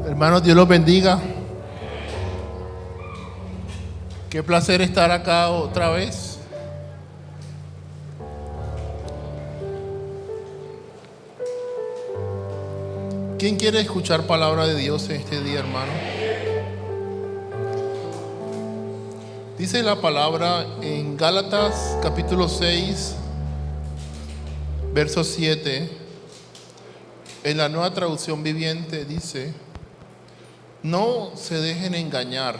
Hermanos, Dios los bendiga. Qué placer estar acá otra vez. ¿Quién quiere escuchar palabra de Dios en este día, hermano? Dice la palabra en Gálatas capítulo 6, verso 7. En la Nueva Traducción Viviente dice: no se dejen engañar.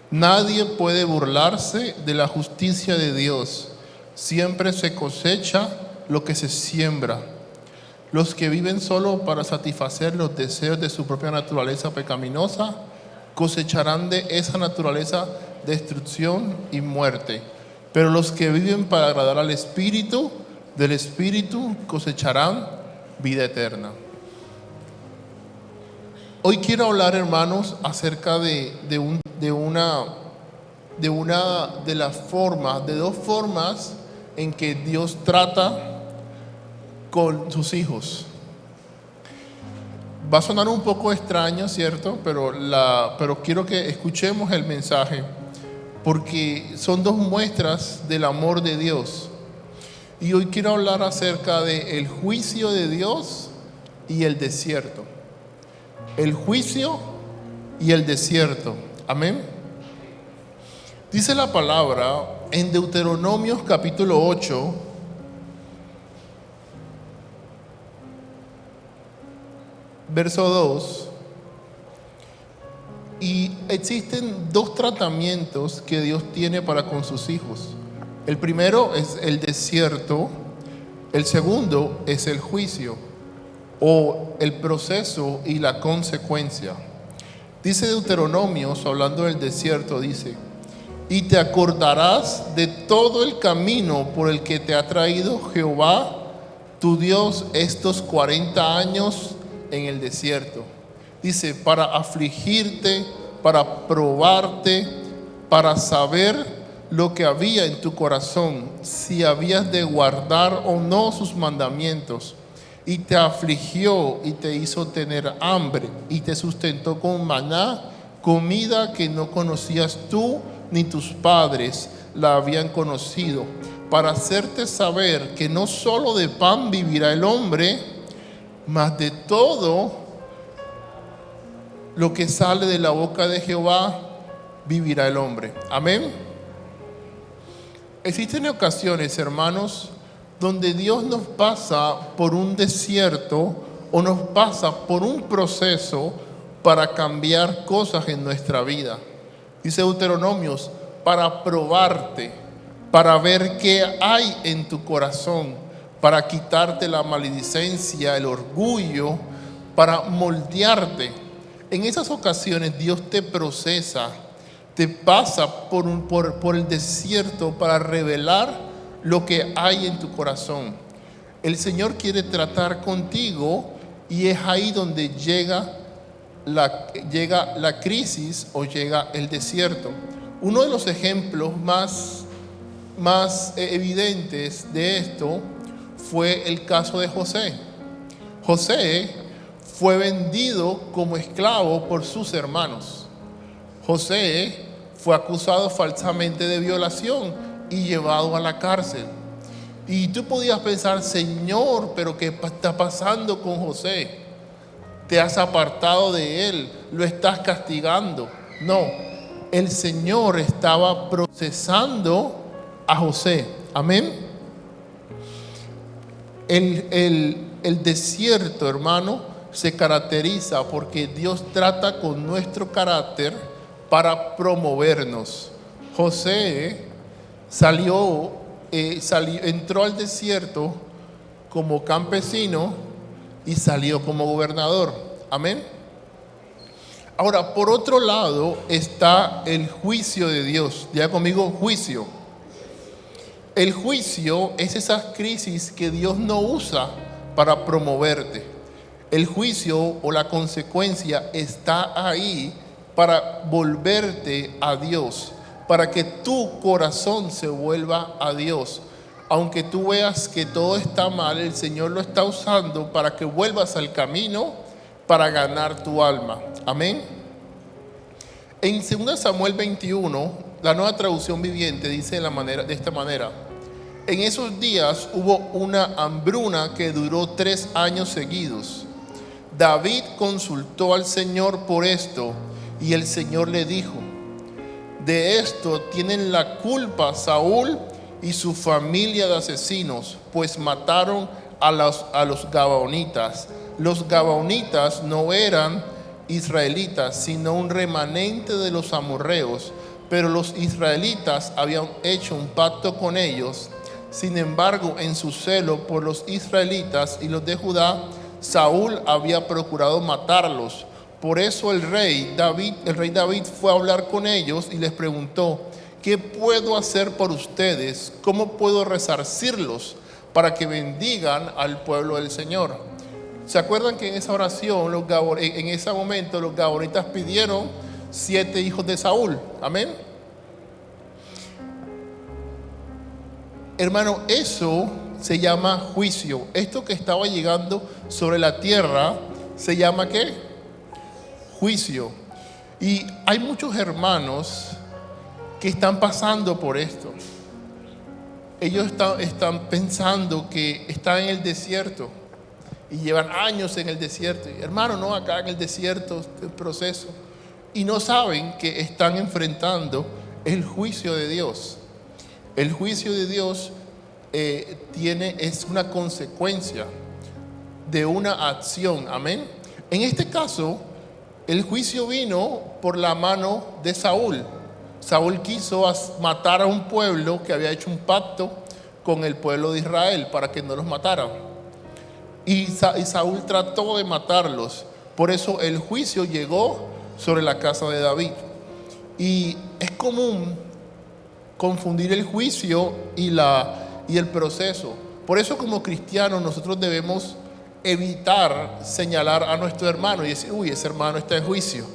Nadie puede burlarse de la justicia de Dios. Siempre se cosecha lo que se siembra. Los que viven solo para satisfacer los deseos de su propia naturaleza pecaminosa cosecharán de esa naturaleza destrucción y muerte. Pero los que viven para agradar al Espíritu, del Espíritu cosecharán vida eterna. Hoy quiero hablar, hermanos, acerca de dos formas en que Dios trata con sus hijos. Va a sonar un poco extraño, ¿cierto? Pero quiero que escuchemos el mensaje, porque son dos muestras del amor de Dios. Y hoy quiero hablar acerca del juicio de Dios y el desierto. El juicio y el desierto. Amén. Dice la palabra en Deuteronomios capítulo 8, verso 2. Y existen dos tratamientos que Dios tiene para con sus hijos. El primero es el desierto. El segundo es el juicio, o el proceso y la consecuencia. Dice Deuteronomios, hablando del desierto, dice: y te acordarás de todo el camino por el que te ha traído Jehová tu Dios estos 40 años en el desierto. Dice, para afligirte, para probarte, para saber lo que había en tu corazón, si habías de guardar o no sus mandamientos. Y te afligió y te hizo tener hambre y te sustentó con maná, comida que no conocías tú ni tus padres la habían conocido, para hacerte saber que no solo de pan vivirá el hombre, mas de todo lo que sale de la boca de Jehová vivirá el hombre. Amén. Existen ocasiones, hermanos, donde Dios nos pasa por un desierto o nos pasa por un proceso para cambiar cosas en nuestra vida. Dice Deuteronomios, para probarte, para ver qué hay en tu corazón, para quitarte la maledicencia, el orgullo, para moldearte. En esas ocasiones Dios te procesa, te pasa por el desierto para revelar lo que hay en tu corazón. El Señor quiere tratar contigo y es ahí donde llega la crisis o llega el desierto. Uno de los ejemplos más evidentes de esto fue el caso de José. José fue vendido como esclavo por sus hermanos. José fue acusado falsamente de violación y llevado a la cárcel. Y tú podías pensar, Señor, pero ¿qué está pasando con José? Te has apartado de él, lo estás castigando. No, el Señor estaba procesando a José. Amén. El desierto, hermano, se caracteriza porque Dios trata con nuestro carácter para promovernos. José entró al desierto como campesino y salió como gobernador. Amén. Ahora, por otro lado está el juicio de Dios. Diga conmigo, juicio. El juicio es esa crisis que Dios no usa para promoverte. El juicio o la consecuencia está ahí para volverte a Dios, para que tu corazón se vuelva a Dios. Aunque tú veas que todo está mal, el Señor lo está usando para que vuelvas al camino para ganar tu alma. Amén. En 2 Samuel 21, la Nueva Traducción Viviente dice de esta manera: en esos días hubo una hambruna que duró 3 años seguidos. David consultó al Señor por esto, y el Señor le dijo: de esto tienen la culpa Saúl y su familia de asesinos, pues mataron a los gabaonitas. Los gabaonitas no eran israelitas, sino un remanente de los amorreos, pero los israelitas habían hecho un pacto con ellos. Sin embargo, en su celo por los israelitas y los de Judá, Saúl había procurado matarlos. Por eso el rey David fue a hablar con ellos y les preguntó: ¿qué puedo hacer por ustedes? ¿Cómo puedo resarcirlos para que bendigan al pueblo del Señor? ¿Se acuerdan que en esa oración, en ese momento, los gabonitas pidieron 7 hijos de Saúl? Amén. Hermano, eso se llama juicio. Esto que estaba llegando sobre la tierra se llama ¿qué? Juicio. Y hay muchos hermanos que están pasando por esto. Ellos están pensando que están en el desierto y llevan años en el desierto. Y, hermano, no, acá en el desierto el proceso. Y no saben que están enfrentando el juicio de Dios. El juicio de Dios es una consecuencia de una acción. Amén. En este caso, el juicio vino por la mano de Saúl. Saúl quiso matar a un pueblo que había hecho un pacto con el pueblo de Israel para que no los mataran. Y Saúl trató de matarlos. Por eso el juicio llegó sobre la casa de David. Y es común confundir el juicio y el proceso. Por eso, como cristianos, nosotros debemos evitar señalar a nuestro hermano y decir: uy, ese hermano está en juicio.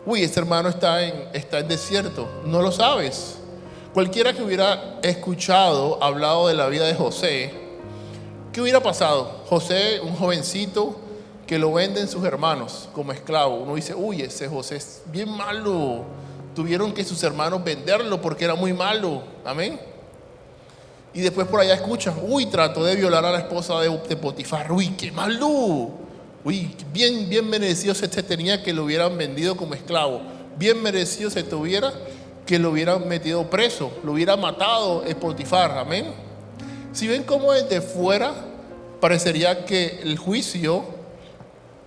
Uy, ese hermano está en desierto. No lo sabes. Cualquiera que hubiera hablado de la vida de José, ¿qué hubiera pasado? José, un jovencito que lo venden sus hermanos como esclavo. Uno dice: uy, ese José es bien malo. Tuvieron que sus hermanos venderlo porque era muy malo. Amén. Y después por allá escuchan: uy, trató de violar a la esposa de Potifar. Uy, qué malo. Uy, bien merecido se tenía que lo hubieran vendido como esclavo. Bien merecido se tuviera que lo hubieran metido preso, lo hubiera matado Potifar. Amén. Si ven cómo desde fuera parecería que el juicio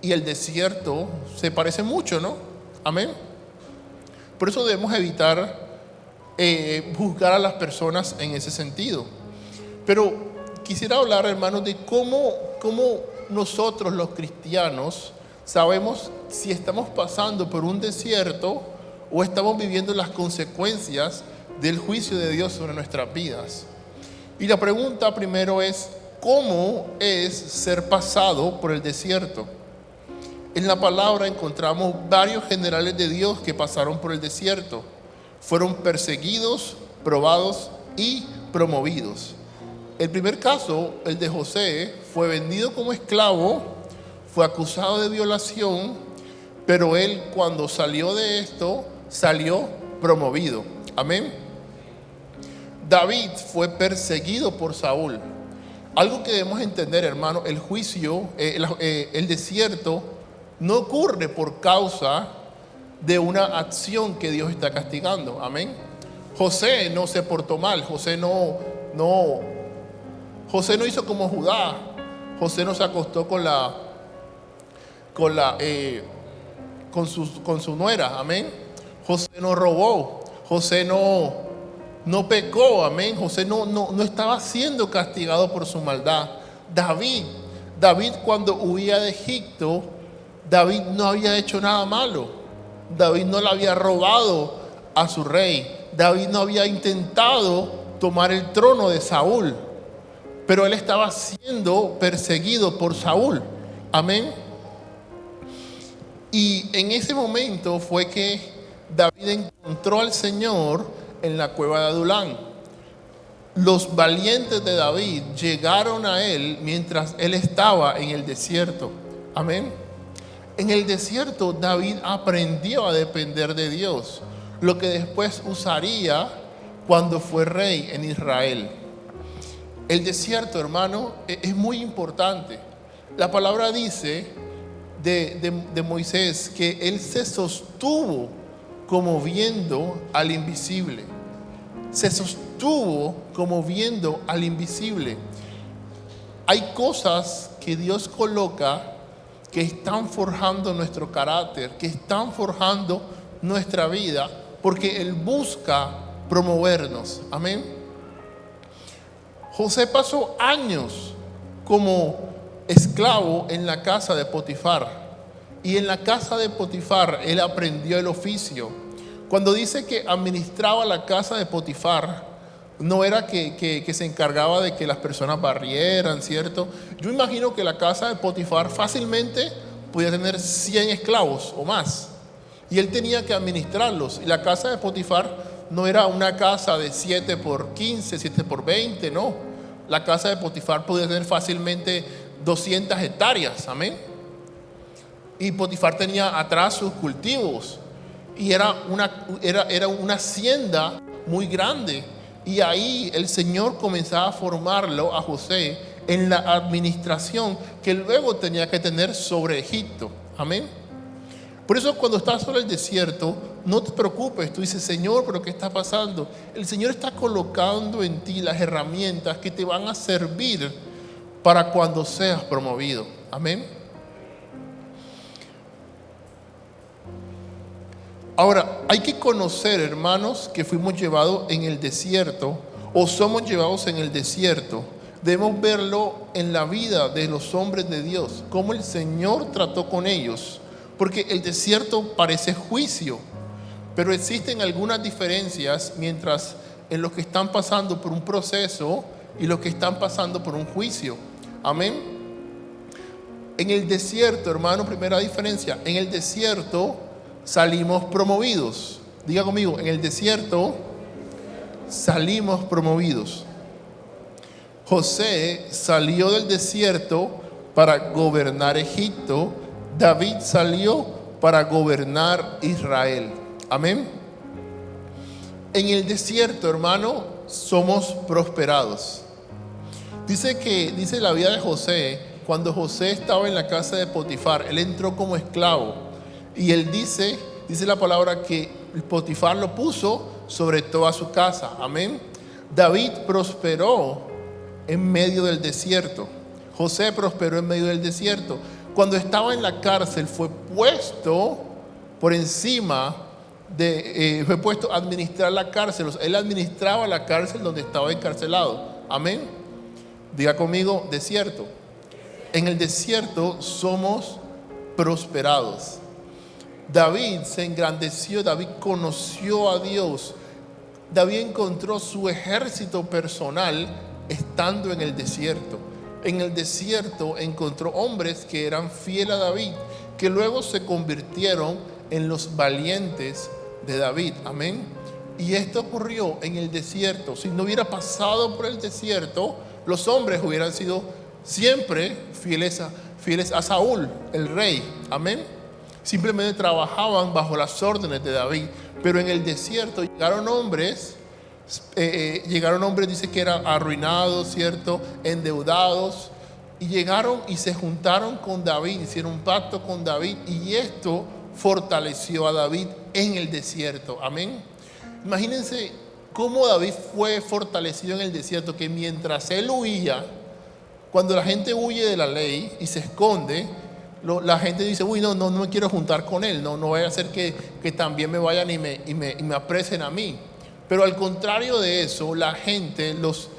y el desierto se parecen mucho, ¿no? Amén. Por eso debemos evitar juzgar a las personas en ese sentido. Pero quisiera hablar, hermanos, de cómo nosotros los cristianos sabemos si estamos pasando por un desierto o estamos viviendo las consecuencias del juicio de Dios sobre nuestras vidas. Y la pregunta primero es: ¿cómo es ser pasado por el desierto? En la palabra encontramos varios generales de Dios que pasaron por el desierto. Fueron perseguidos, probados y promovidos. El primer caso, el de José, fue vendido como esclavo, fue acusado de violación, pero él, cuando salió de esto, salió promovido. Amén. David fue perseguido por Saúl. Algo que debemos entender, hermano: el juicio, el desierto no ocurre por causa de una acción que Dios está castigando. Amén. José no se portó mal. José no hizo como Judá. José no se acostó con su nuera. Amén. José no robó. José no pecó. Amén. José no estaba siendo castigado por su maldad. David, cuando huía de Egipto, David no había hecho nada malo. David no le había robado a su rey. David no había intentado tomar el trono de Saúl, pero él estaba siendo perseguido por Saúl. Amén. Y en ese momento fue que David encontró al Señor en la cueva de Adulán. Los valientes de David llegaron a él mientras él estaba en el desierto. Amén. En el desierto David aprendió a depender de Dios, lo que después usaría cuando fue rey en Israel. El desierto, hermano, es muy importante. La palabra dice de Moisés que él se sostuvo como viendo al invisible. Se sostuvo como viendo al invisible. Hay cosas que Dios coloca que están forjando nuestro carácter, que están forjando nuestra vida, porque Él busca promovernos. Amén. José pasó años como esclavo en la casa de Potifar. Y en la casa de Potifar él aprendió el oficio. Cuando dice que administraba la casa de Potifar, no era que se encargaba de que las personas barrieran, ¿cierto? Yo imagino que la casa de Potifar fácilmente podía tener 100 esclavos o más. Y él tenía que administrarlos. Y la casa de Potifar no era una casa de 7 por 15, 7 por 20, no. La casa de Potifar podía tener fácilmente 200 hectáreas, amén. Y Potifar tenía atrás sus cultivos. Y era una hacienda muy grande. Y ahí el Señor comenzaba a formarlo a José en la administración que luego tenía que tener sobre Egipto. Amén. Por eso cuando estás sobre el desierto, no te preocupes. Tú dices, Señor, ¿pero qué está pasando? El Señor está colocando en ti las herramientas que te van a servir para cuando seas promovido. Amén. Ahora, hay que conocer, hermanos, que fuimos llevados en el desierto o somos llevados en el desierto. Debemos verlo en la vida de los hombres de Dios, cómo el Señor trató con ellos. Porque el desierto parece juicio, pero existen algunas diferencias mientras en los que están pasando por un proceso y los que están pasando por un juicio. Amén. En el desierto, hermano, primera diferencia, en el desierto salimos promovidos. Diga conmigo, en el desierto salimos promovidos. José salió del desierto para gobernar Egipto. David salió para gobernar Israel. Amén. En el desierto, hermano, somos prosperados. Dice la vida de José, cuando José estaba en la casa de Potifar, él entró como esclavo. Y él dice la palabra que Potifar lo puso sobre toda su casa. Amén. David prosperó en medio del desierto. José prosperó en medio del desierto. Cuando estaba en la cárcel fue puesto por encima fue puesto a administrar la cárcel. Él administraba la cárcel donde estaba encarcelado. Amén. Diga conmigo, desierto. En el desierto somos prosperados. David se engrandeció, David conoció a Dios. David encontró su ejército personal estando en el desierto. En el desierto encontró hombres que eran fieles a David, que luego se convirtieron en los valientes de David. Amén. Y esto ocurrió en el desierto. Si no hubiera pasado por el desierto, los hombres hubieran sido siempre fieles a Saúl, el rey. Amén. Simplemente trabajaban bajo las órdenes de David. Pero en el desierto llegaron hombres, dice que eran arruinados, ¿cierto? Endeudados. Y llegaron y se juntaron con David, hicieron un pacto con David. Y esto fortaleció a David en el desierto. Amén. Imagínense cómo David fue fortalecido en el desierto, que mientras él huía, cuando la gente huye de la ley y se esconde, la gente dice, uy, no me quiero juntar con él, no vaya a ser que también me vayan y me apresen a mí. Pero al contrario de eso, la gente, los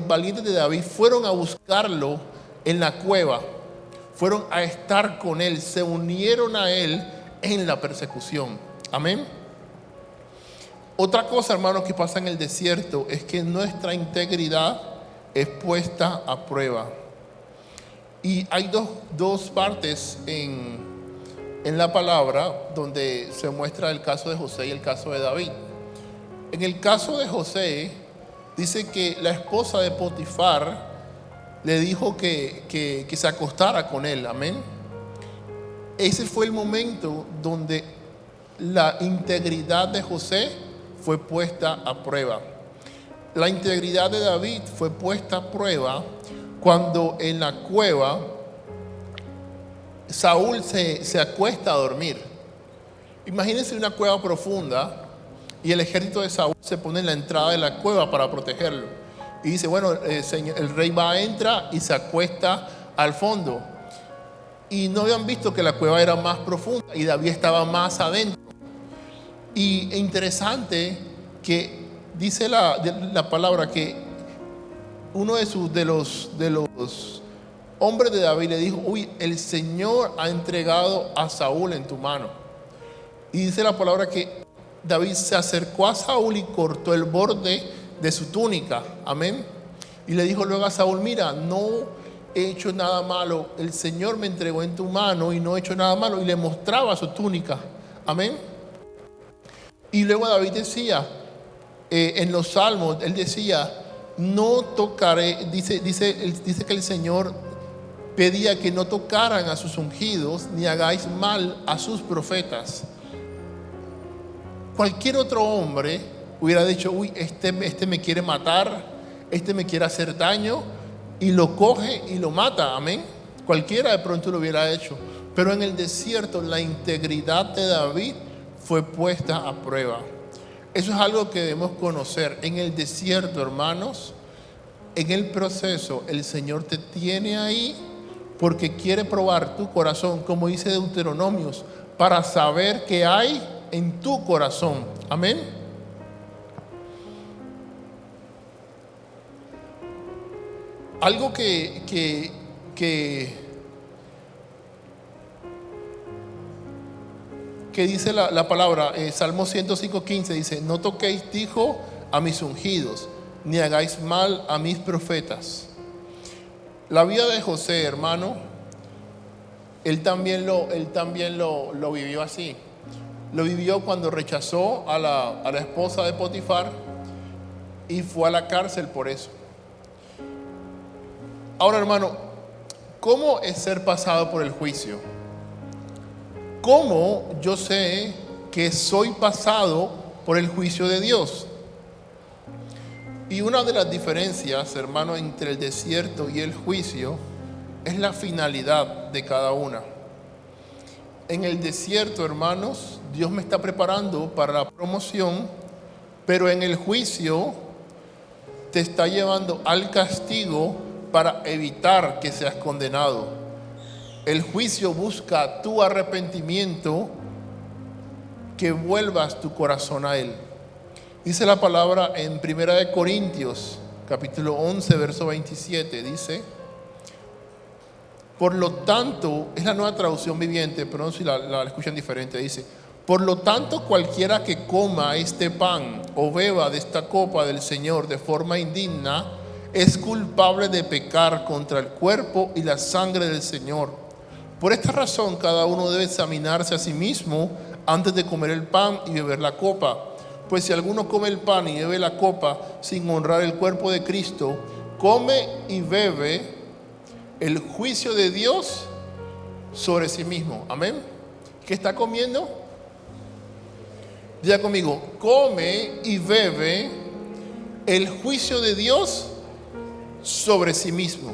valientes de David fueron a buscarlo en la cueva, fueron a estar con él, se unieron a él en la persecución. Amén. Otra cosa, hermanos, que pasa en el desierto es que nuestra integridad es puesta a prueba. Y hay dos partes en la palabra donde se muestra el caso de José y el caso de David. En el caso de José, dice que la esposa de Potifar le dijo que se acostara con él. Amén. ese fue el momento donde la integridad de José fue puesta a prueba. La integridad de David fue puesta a prueba cuando en la cueva Saúl se acuesta a dormir. Imagínense una cueva profunda y el ejército de Saúl se pone en la entrada de la cueva para protegerlo. Y dice, bueno, el rey entra y se acuesta al fondo. Y no habían visto que la cueva era más profunda y David estaba más adentro. Y interesante que dice la palabra que uno de los hombres de David le dijo, uy, el Señor ha entregado a Saúl en tu mano. Y dice la palabra que David se acercó a Saúl y cortó el borde de su túnica. Amén. Y le dijo luego a Saúl, mira, no he hecho nada malo. El Señor me entregó en tu mano y no he hecho nada malo. Y le mostraba su túnica. Amén. Y luego David decía, en los salmos, él decía, no tocaré, dice que el Señor pedía que no tocaran a sus ungidos, ni hagáis mal a sus profetas. Cualquier otro hombre hubiera dicho, uy, este me quiere matar, este me quiere hacer daño, y lo coge y lo mata, amén. Cualquiera de pronto lo hubiera hecho. Pero en el desierto la integridad de David fue puesta a prueba. Eso es algo que debemos conocer. En el desierto, hermanos, en el proceso, el Señor te tiene ahí porque quiere probar tu corazón, como dice Deuteronomios, para saber qué hay en tu corazón. Amén. Algo que dice la palabra, Salmo 105:15 dice, no toquéis, dijo, a mis ungidos, ni hagáis mal a mis profetas. La vida de José, hermano, él también lo vivió así. Lo vivió cuando rechazó a la esposa de Potifar y fue a la cárcel por eso. Ahora, hermano, ¿cómo es ser pasado por el juicio? ¿Cómo yo sé que soy pasado por el juicio de Dios? Y una de las diferencias, hermano, entre el desierto y el juicio es la finalidad de cada una. En el desierto, hermanos, Dios me está preparando para la promoción, pero en el juicio te está llevando al castigo para evitar que seas condenado. El juicio busca tu arrepentimiento, que vuelvas tu corazón a Él. Dice la palabra en 1 Corintios, capítulo 11, verso 27, dice, por lo tanto, es la Nueva Traducción Viviente, pero no si la escuchan diferente, dice, por lo tanto, cualquiera que coma este pan o beba de esta copa del Señor de forma indigna, es culpable de pecar contra el cuerpo y la sangre del Señor. Por esta razón, cada uno debe examinarse a sí mismo antes de comer el pan y beber la copa. Pues si alguno come el pan y bebe la copa sin honrar el cuerpo de Cristo, come y bebe el juicio de Dios sobre sí mismo. Amén. ¿Qué está comiendo? Diga conmigo, come y bebe el juicio de Dios sobre sí mismo.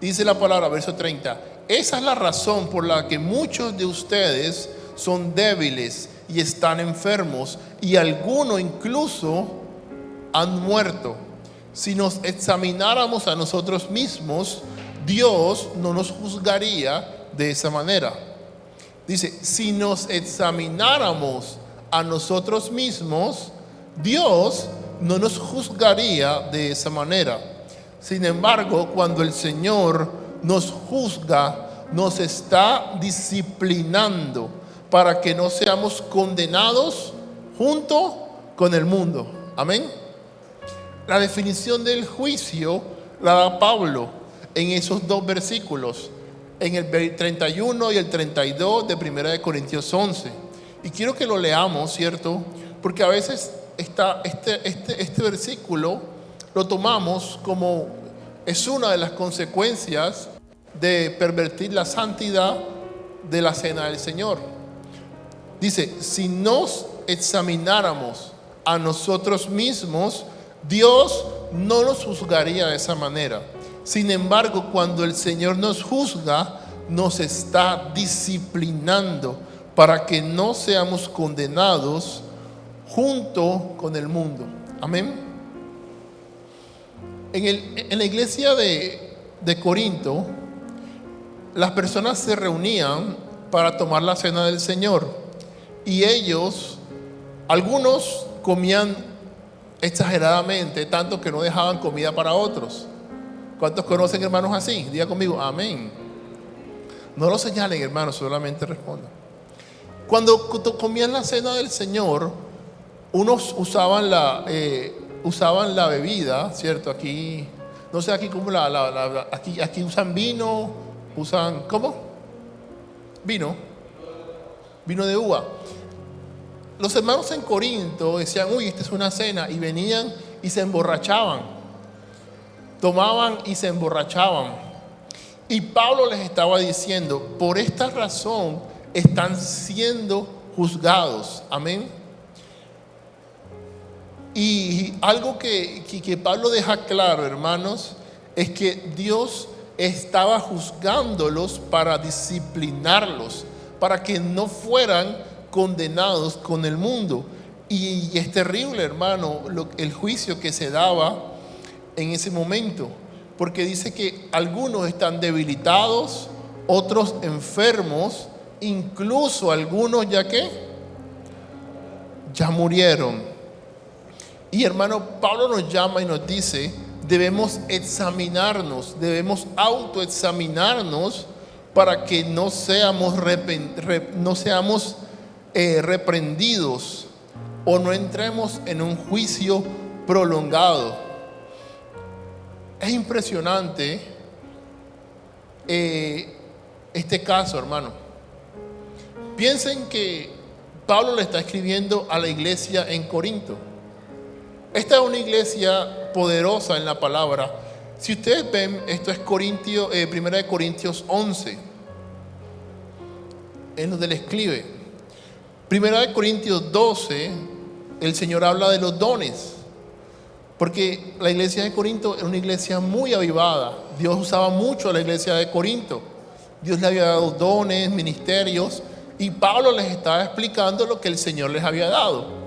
Dice la palabra, verso 30. Esa es la razón por la que muchos de ustedes son débiles y están enfermos, y algunos incluso han muerto. Si nos examináramos a nosotros mismos, Dios no nos juzgaría de esa manera. Dice, si nos examináramos a nosotros mismos, Dios no nos juzgaría de esa manera. Sin embargo, cuando el Señor nos juzga, nos está disciplinando para que no seamos condenados junto con el mundo. Amén. La definición del juicio la da Pablo en esos dos versículos, en el 31 y el 32 de 1 Corintios 11. Y quiero que lo leamos, ¿cierto? Porque a veces este versículo lo tomamos como es una de las consecuencias de pervertir la santidad de la cena del Señor. Dice, si nos examináramos a nosotros mismos, Dios no nos juzgaría de esa manera. Sin embargo, cuando el Señor nos juzga, nos está disciplinando para que no seamos condenados junto con el mundo. Amén. En la iglesia de Corinto, las personas se reunían para tomar la cena del Señor. Y algunos comían exageradamente, tanto que no dejaban comida para otros. ¿Cuántos conocen hermanos así? Diga conmigo, amén. No lo señalen, hermanos, solamente respondan. Cuando comían la cena del Señor, unos usaban la bebida, ¿cierto? Aquí, no sé, aquí como aquí usan vino, ¿cómo? Vino de uva. Los hermanos en Corinto decían, uy, esta es una cena, y venían y se emborrachaban. Tomaban y se emborrachaban. Y Pablo les estaba diciendo, por esta razón están siendo juzgados. Amén. Y algo que Pablo deja claro, hermanos, es que Dios estaba juzgándolos para disciplinarlos, para que no fueran condenados con el mundo. Y es terrible, hermano, el juicio que se daba en ese momento, porque dice que algunos están debilitados, otros enfermos, incluso algunos ya murieron. Y hermano, Pablo nos llama y nos dice, debemos examinarnos, debemos autoexaminarnos para que no seamos reprendidos o no entremos en un juicio prolongado. Es impresionante este caso, hermano. Piensen que Pablo le está escribiendo a la iglesia en Corinto. Esta es una iglesia poderosa en la palabra. Si ustedes ven, esto es 1 de Corintios 11, en donde le escribe. 1 de Corintios 12, el Señor habla de los dones, porque la iglesia de Corinto es una iglesia muy avivada. Dios usaba mucho a la iglesia de Corinto. Dios le había dado dones, ministerios, y Pablo les estaba explicando lo que el Señor les había dado.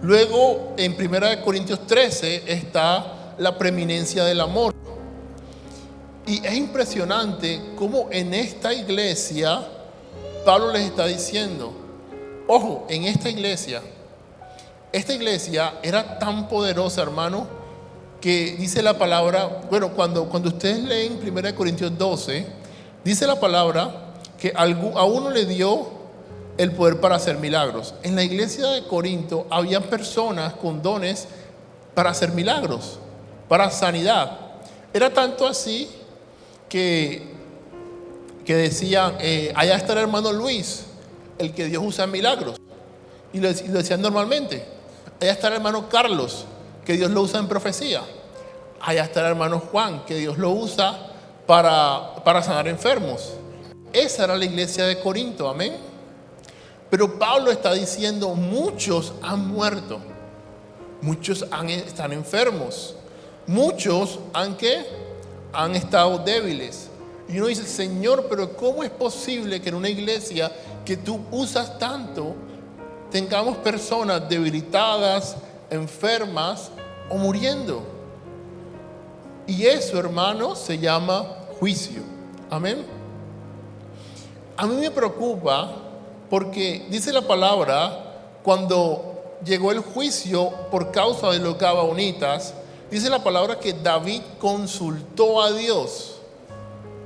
Luego, en 1 Corintios 13 está la preeminencia del amor. Y es impresionante cómo en esta iglesia Pablo les está diciendo, ojo, en esta iglesia era tan poderosa, hermano, que dice la palabra, bueno, cuando ustedes leen 1 Corintios 12, dice la palabra que a uno le dio el poder para hacer milagros. En la iglesia de Corinto había personas con dones para hacer milagros, para sanidad. Era tanto así que decían, allá está el hermano Luis, el que Dios usa en milagros. Y lo decían normalmente. Allá está el hermano Carlos, que Dios lo usa en profecía. Allá está el hermano Juan, que Dios lo usa para sanar enfermos. Esa era la iglesia de Corinto, amén. Pero Pablo está diciendo, muchos han muerto, muchos están enfermos, muchos han estado débiles. Y uno dice, Señor, pero ¿cómo es posible que en una iglesia que tú usas tanto tengamos personas debilitadas, enfermas o muriendo? Y eso, hermano, se llama juicio. Amén. A mí me preocupa porque dice la palabra, cuando llegó el juicio por causa de los gabaonitas, dice la palabra que David consultó a Dios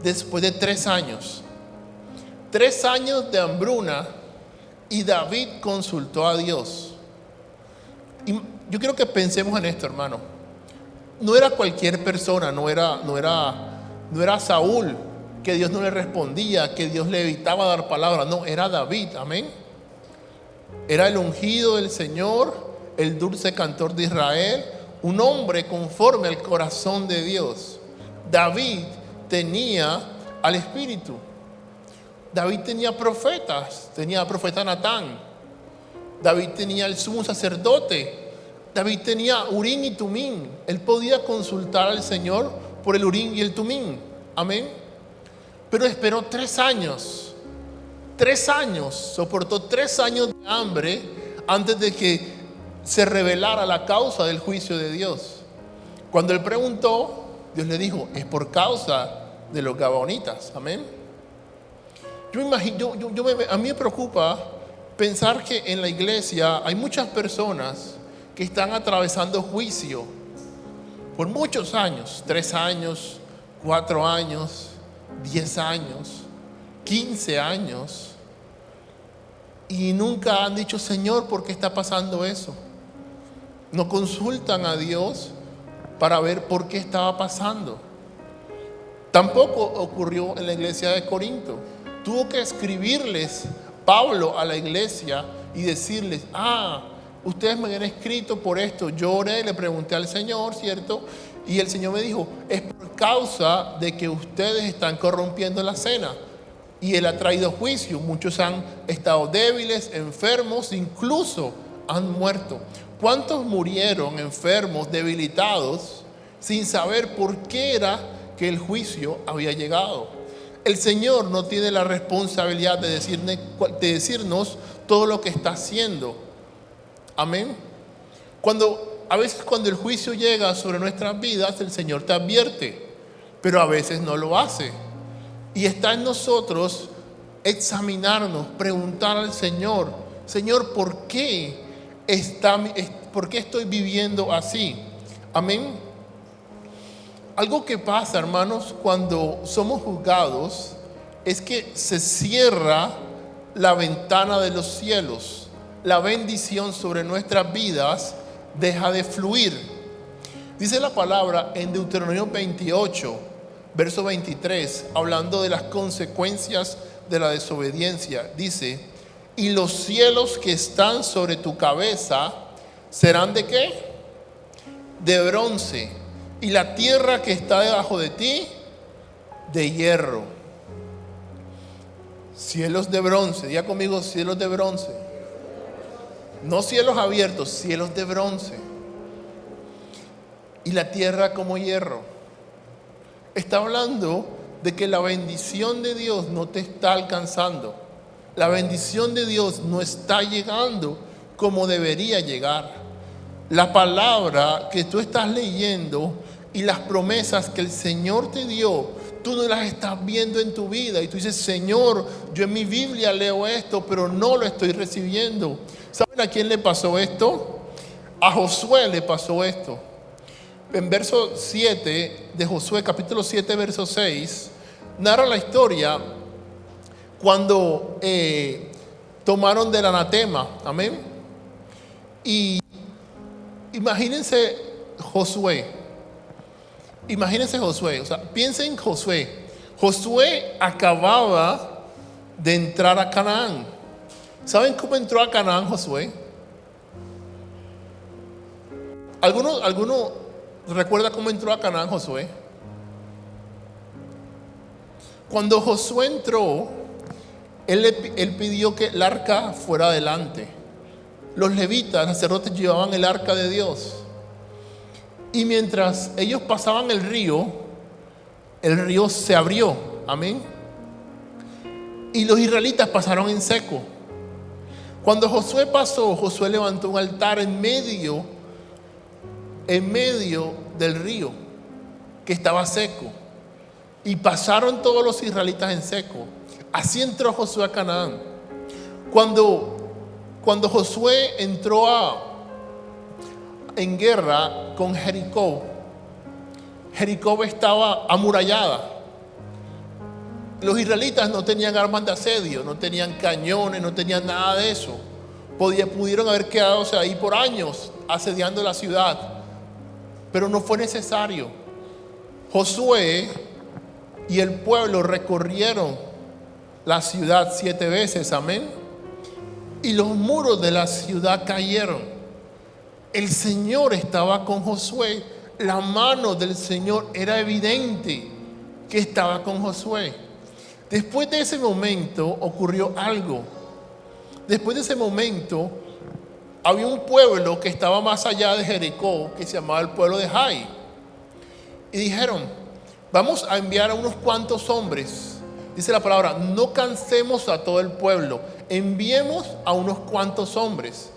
después de 3 años. 3 años de hambruna y David consultó a Dios. Y yo quiero que pensemos en esto, hermano. No era cualquier persona, no era Saúl, que Dios no le respondía, que Dios le evitaba dar palabras. No, era David, amén. Era el ungido del Señor, el dulce cantor de Israel, un hombre conforme al corazón de Dios. David tenía al Espíritu. David tenía profetas, tenía al profeta Natán. David tenía el sumo sacerdote. David tenía Urín y Tumín. Él podía consultar al Señor por el Urín y el Tumín. Amén. Pero esperó 3 años. 3 años. Soportó 3 años de hambre antes de que se revelara la causa del juicio de Dios. Cuando él preguntó, Dios le dijo, es por causa de los gabaonitas. Amén. Yo imagino, a mí me preocupa pensar que en la iglesia hay muchas personas que están atravesando juicio por muchos años, 3 años, 4 años, 10 años, 15 años, y nunca han dicho, Señor, ¿por qué está pasando eso? No consultan a Dios para ver por qué estaba pasando. Tampoco ocurrió en la iglesia de Corinto. Tuvo que escribirles Pablo a la iglesia y decirles, ustedes me habían escrito por esto. Yo oré, le pregunté al Señor, ¿cierto? Y el Señor me dijo, es por causa de que ustedes están corrompiendo la cena. Y Él ha traído juicio. Muchos han estado débiles, enfermos, incluso han muerto. ¿Cuántos murieron enfermos, debilitados, sin saber por qué era que el juicio había llegado? El Señor no tiene la responsabilidad de decirnos todo lo que está haciendo. Amén. A veces cuando el juicio llega sobre nuestras vidas, el Señor te advierte, pero a veces no lo hace. Y está en nosotros examinarnos, preguntar al Señor, Señor, ¿por qué estoy viviendo así? Amén. Algo que pasa, hermanos, cuando somos juzgados es que se cierra la ventana de los cielos. La bendición sobre nuestras vidas deja de fluir. Dice la palabra en Deuteronomio 28, verso 23, hablando de las consecuencias de la desobediencia. Dice, y los cielos que están sobre tu cabeza serán ¿de qué? De bronce. Y la tierra que está debajo de ti, de hierro. Cielos de bronce. Diga conmigo, cielos de bronce. No cielos abiertos, cielos de bronce. Y la tierra como hierro. Está hablando de que la bendición de Dios no te está alcanzando. La bendición de Dios no está llegando como debería llegar. La palabra que tú estás leyendo y las promesas que el Señor te dio, tú no las estás viendo en tu vida. Y tú dices, Señor, yo en mi Biblia leo esto, pero no lo estoy recibiendo. ¿Saben a quién le pasó esto? A Josué le pasó esto. En verso 7 de Josué, capítulo 7, verso 6, narra la historia cuando tomaron del anatema. Amén. Y imagínense Josué, o sea, piensen en Josué. Josué acababa de entrar a Canaán. ¿Saben cómo entró a Canaán Josué? ¿Alguno recuerda cómo entró a Canaán Josué? Cuando Josué entró, él pidió que el arca fuera adelante. Los levitas, los sacerdotes, llevaban el arca de Dios. Y mientras ellos pasaban el río se abrió. Amén. Y los israelitas pasaron en seco. Cuando Josué pasó, Josué levantó un altar en medio del río que estaba seco. Y pasaron todos los israelitas en seco. Así entró Josué a Canaán. Cuando Josué entró en guerra con Jericó estaba amurallada. Los israelitas no tenían armas de asedio, no tenían cañones, no tenían nada de eso. Pudieron haber quedado ahí por años asediando la ciudad, pero no fue necesario. Josué y el pueblo recorrieron la ciudad 7 veces, amén. Y los muros de la ciudad cayeron. El Señor estaba con Josué. La mano del Señor era evidente que estaba con Josué. Después de ese momento ocurrió algo. Después de ese momento había un pueblo que estaba más allá de Jericó, que se llamaba el pueblo de Jai. Y dijeron, vamos a enviar a unos cuantos hombres. Dice la palabra, no cansemos a todo el pueblo, enviemos a unos cuantos hombres.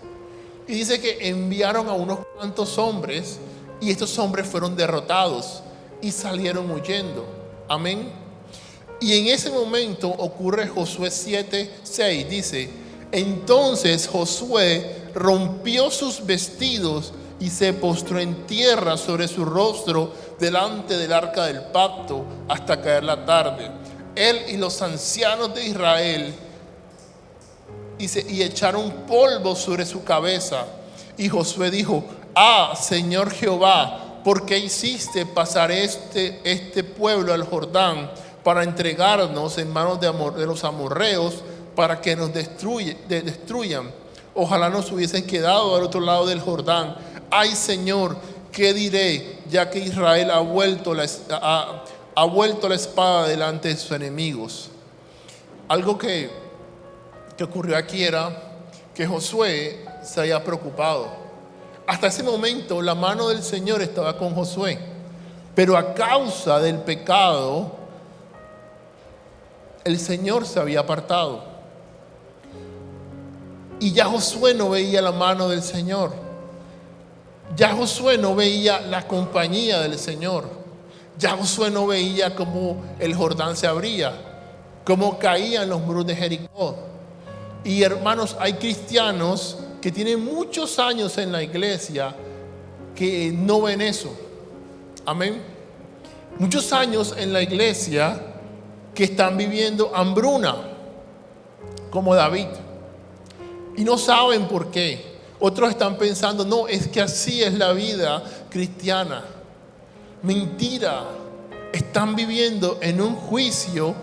Y dice que enviaron a unos cuantos hombres y estos hombres fueron derrotados y salieron huyendo. Amén. Y en ese momento ocurre Josué 7:6. Dice, entonces Josué rompió sus vestidos y se postró en tierra sobre su rostro delante del arca del pacto hasta caer la tarde. Él y los ancianos de Israel y echaron polvo sobre su cabeza. Y Josué dijo, Señor Jehová, ¿por qué hiciste pasar este pueblo al Jordán para entregarnos en manos de los amorreos para que nos destruyan? Ojalá nos hubiesen quedado al otro lado del Jordán. Ay, Señor, ¿qué diré? Ya que Israel ha vuelto la espada delante de sus enemigos. Algo que ocurrió aquí era que Josué se había preocupado. Hasta ese momento la mano del Señor estaba con Josué, pero a causa del pecado el Señor se había apartado y ya Josué no veía la mano del Señor, ya Josué no veía la compañía del Señor, ya Josué no veía cómo el Jordán se abría, cómo caían los muros de Jericó. Y hermanos, hay cristianos que tienen muchos años en la iglesia que no ven eso. Amén. Muchos años en la iglesia que están viviendo hambruna, como David, y no saben por qué. Otros están pensando, no, es que así es la vida cristiana. Mentira. Están viviendo en un juicio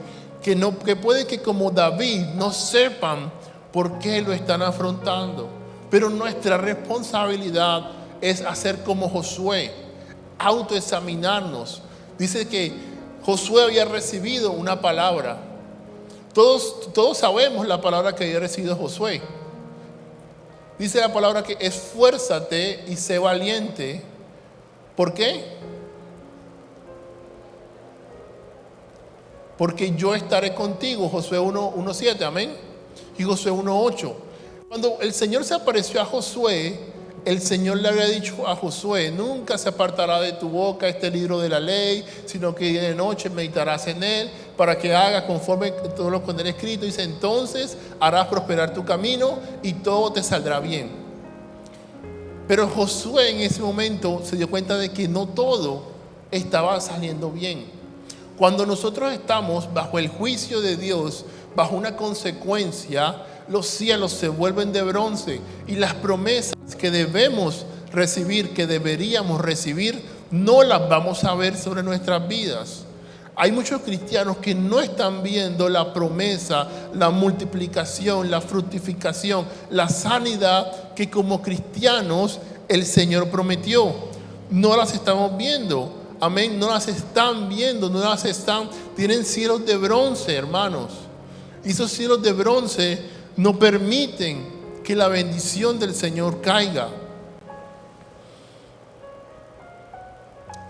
que puede que como David no sepan por qué lo están afrontando. Pero nuestra responsabilidad es hacer como Josué, autoexaminarnos. Dice que Josué había recibido una palabra. Todos sabemos la palabra que había recibido Josué. Dice la palabra que esfuérzate y sé valiente. ¿Por qué? Porque yo estaré contigo. Josué 1:7, amén. Y Josué 1:8. Cuando el Señor se apareció a Josué, el Señor le había dicho a Josué, nunca se apartará de tu boca este libro de la ley, sino que día y de noche meditarás en él, para que hagas conforme todo lo que en él escrito. Dice, entonces harás prosperar tu camino y todo te saldrá bien. Pero Josué en ese momento se dio cuenta de que no todo estaba saliendo bien. Cuando nosotros estamos bajo el juicio de Dios, bajo una consecuencia, los cielos se vuelven de bronce y las promesas que debemos recibir, que deberíamos recibir, no las vamos a ver sobre nuestras vidas. Hay muchos cristianos que no están viendo la promesa, la multiplicación, la fructificación, la sanidad que como cristianos el Señor prometió. No las estamos viendo. Amén, no las están viendo, tienen cielos de bronce, hermanos. Y esos cielos de bronce no permiten que la bendición del Señor caiga.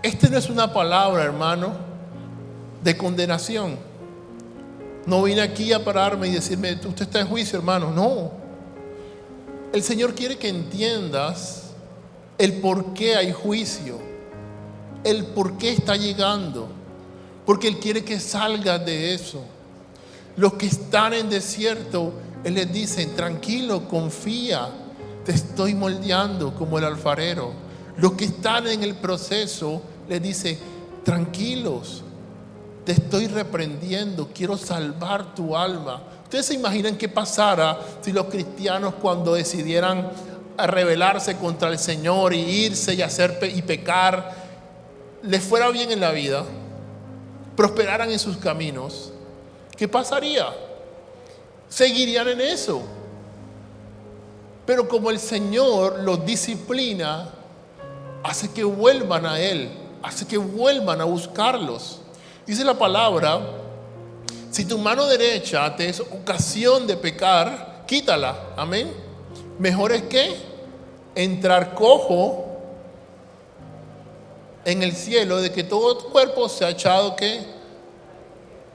Esta no es una palabra, hermano, de condenación. No vine aquí a pararme y decirme, usted está en juicio, hermano. No. El Señor quiere que entiendas el por qué hay juicio, el por qué está llegando, porque Él quiere que salgas de eso. Los que están en desierto, Él les dice, tranquilo, confía, te estoy moldeando como el alfarero. Los que están en el proceso, les dice, tranquilos, te estoy reprendiendo, quiero salvar tu alma. ¿Ustedes se imaginan qué pasara si los cristianos, cuando decidieran rebelarse contra el Señor y irse y pecar, les fuera bien en la vida, prosperaran en sus caminos? ¿Qué pasaría? Seguirían en eso. Pero como el Señor los disciplina, hace que vuelvan a Él, hace que vuelvan a buscarlos. Dice la palabra Si tu mano derecha te es ocasión de pecar, quítala. Amén. Mejor es que entrar cojo en el cielo, de que todo tu cuerpo se ha echado ¿qué?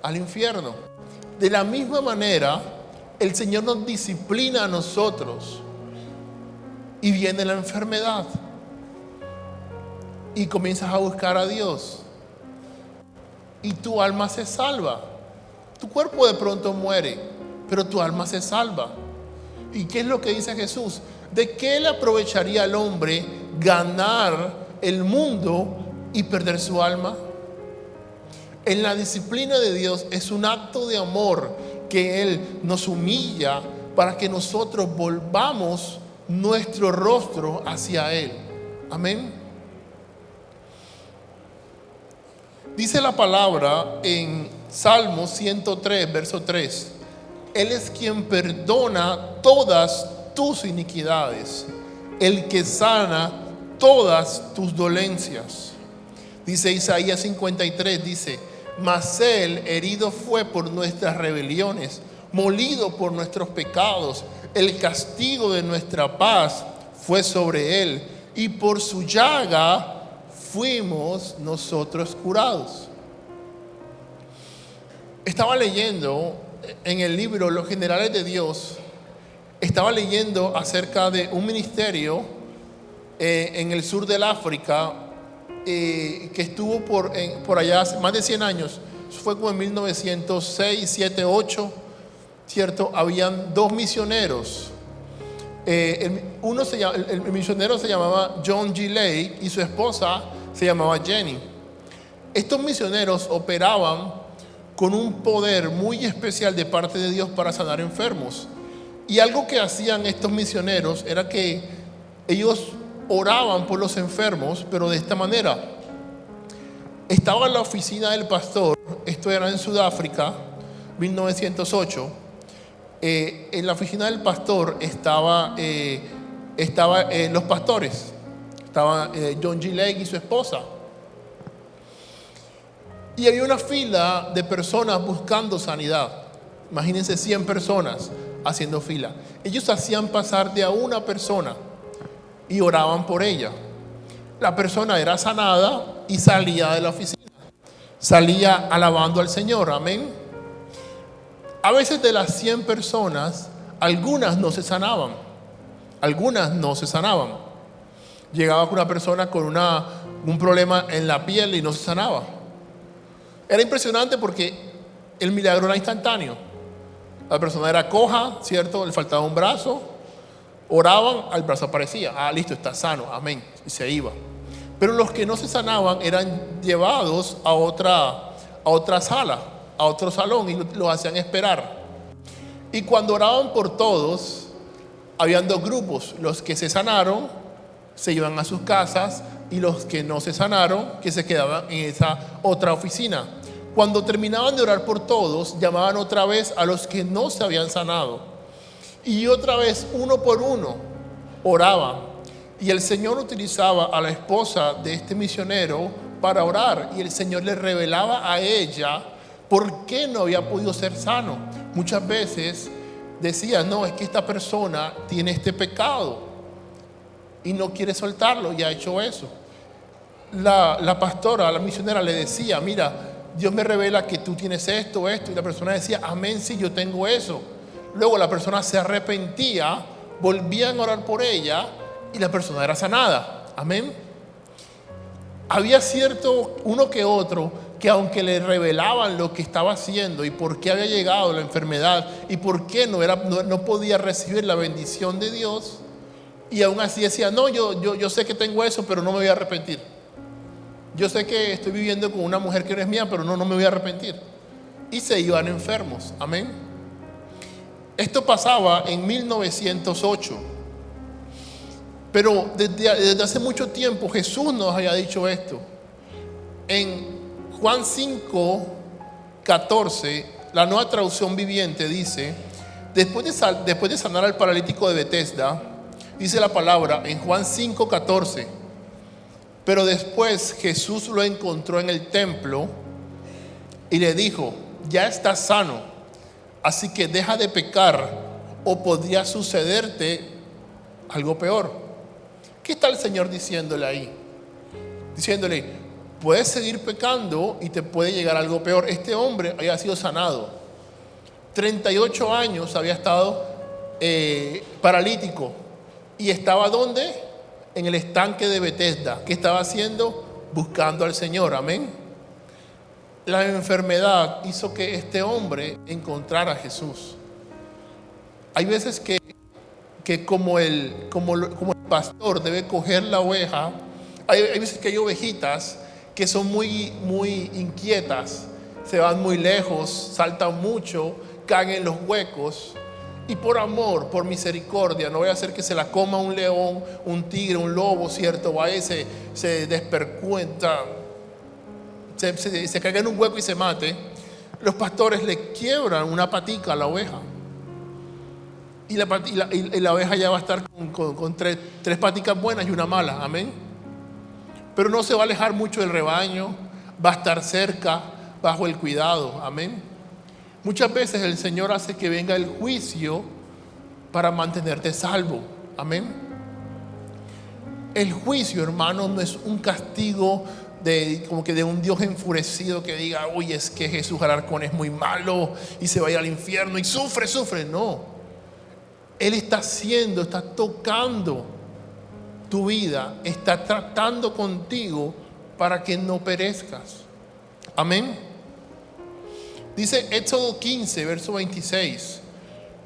Al infierno. De la misma manera, el Señor nos disciplina a nosotros y viene la enfermedad y comienzas a buscar a Dios y tu alma se salva. Tu cuerpo de pronto muere, pero tu alma se salva. ¿Y qué es lo que dice Jesús? ¿De qué le aprovecharía al hombre ganar el mundo y perder su alma? En la disciplina de Dios es un acto de amor que Él nos humilla para que nosotros volvamos nuestro rostro hacia Él. Amén. Dice la palabra en Salmo 103, verso 3. Él es quien perdona todas tus iniquidades, el que sana todas tus dolencias. Dice Isaías 53, dice: mas Él herido fue por nuestras rebeliones, molido por nuestros pecados. El castigo de nuestra paz fue sobre Él, y por su llaga fuimos nosotros curados. Estaba leyendo en el libro Los Generales de Dios, estaba leyendo acerca de un ministerio en el sur del África, que estuvo por allá hace más de 100 años. Eso fue como en 1906, 7, 8, ¿cierto? Habían dos misioneros. El misionero se llamaba John G. Lake y su esposa se llamaba Jenny. Estos misioneros operaban con un poder muy especial de parte de Dios para sanar enfermos. Y algo que hacían estos misioneros era que ellos oraban por los enfermos, pero de esta manera. Estaba en la oficina del pastor, esto era en Sudáfrica, 1908. En la oficina del pastor estaban los pastores. Estaba John G. Lake y su esposa. Y había una fila de personas buscando sanidad. Imagínense 100 personas haciendo fila. Ellos hacían pasar de a una persona y oraban por ella. La persona era sanada y salía de la oficina. Salía alabando al Señor. Amén. A veces de las 100 personas, algunas no se sanaban. Algunas no se sanaban. Llegaba una persona con un problema en la piel y no se sanaba. Era impresionante porque el milagro era instantáneo. La persona era coja, ¿cierto? Le faltaba un brazo. Oraban, el brazo aparecía. Ah, listo, está sano, amén. Y se iba. Pero los que no se sanaban eran llevados a otra sala, a otro salón, y los hacían esperar. Y cuando oraban por todos, habían dos grupos. Los que se sanaron se iban a sus casas, y los que no se sanaron, que se quedaban en esa otra oficina. Cuando terminaban de orar por todos, llamaban otra vez a los que no se habían sanado. Y otra vez, uno por uno, oraban. Y el Señor utilizaba a la esposa de este misionero para orar. Y el Señor le revelaba a ella por qué no había podido ser sano. Muchas veces decía: no, es que esta persona tiene este pecado y no quiere soltarlo, y ha hecho eso. La pastora, la misionera le decía: mira, Dios me revela que tú tienes esto. Y la persona decía: amén, sí, yo tengo eso. Luego la persona se arrepentía, volvían a orar por ella y la persona era sanada. Amén. Había cierto uno que otro que, aunque le revelaban lo que estaba haciendo y por qué había llegado la enfermedad y por qué no podía recibir la bendición de Dios, y aún así decía: no, yo sé que tengo eso, pero no me voy a arrepentir. Yo sé que estoy viviendo con una mujer que no es mía, pero no me voy a arrepentir. Y se iban enfermos. Amén. Esto pasaba en 1908. Pero desde hace mucho tiempo Jesús nos había dicho esto. En Juan 5:14, la Nueva Traducción Viviente dice: después de sanar al paralítico de Betesda, dice la palabra en Juan 5:14: pero después Jesús lo encontró en el templo y le dijo: ya estás sano, así que deja de pecar o podría sucederte algo peor. ¿Qué está el Señor diciéndole ahí? Diciéndole, puedes seguir pecando y te puede llegar algo peor. Este hombre había sido sanado. 38 años había estado paralítico. ¿Y estaba dónde? En el estanque de Betesda. ¿Qué estaba haciendo? Buscando al Señor. Amén. La enfermedad hizo que este hombre encontrara a Jesús. Hay veces que como el pastor debe coger la oveja, hay veces que hay ovejitas que son muy inquietas, se van muy lejos, saltan mucho, caen en los huecos, y por amor, por misericordia, no voy a hacer que se la coma un león, un tigre, un lobo, ¿cierto? Vaya, se despercuenta, se caiga en un hueco y se mate. Los pastores le quiebran una patica a la oveja. Y la oveja ya va a estar con tres paticas buenas y una mala, amén. Pero no se va a alejar mucho del rebaño, va a estar cerca, bajo el cuidado, amén. Muchas veces el Señor hace que venga el juicio para mantenerte salvo, amén. El juicio, hermano, no es un castigo como que de un Dios enfurecido que diga, uy, es que Jesús Alarcón es muy malo y se va a ir al infierno y sufre, no. Él está tocando tu vida, está tratando contigo para que no perezcas. Amén. Dice Éxodo 15, verso 26.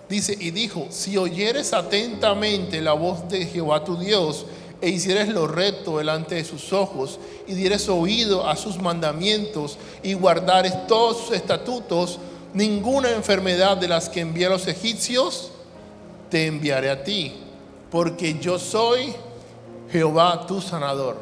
Dice, y dijo, si oyeres atentamente la voz de Jehová tu Dios, e hicieres lo recto delante de sus ojos, y dieres oído a sus mandamientos, y guardares todos sus estatutos, ninguna enfermedad de las que envié a los egipcios te enviaré a ti, porque yo soy Jehová tu sanador.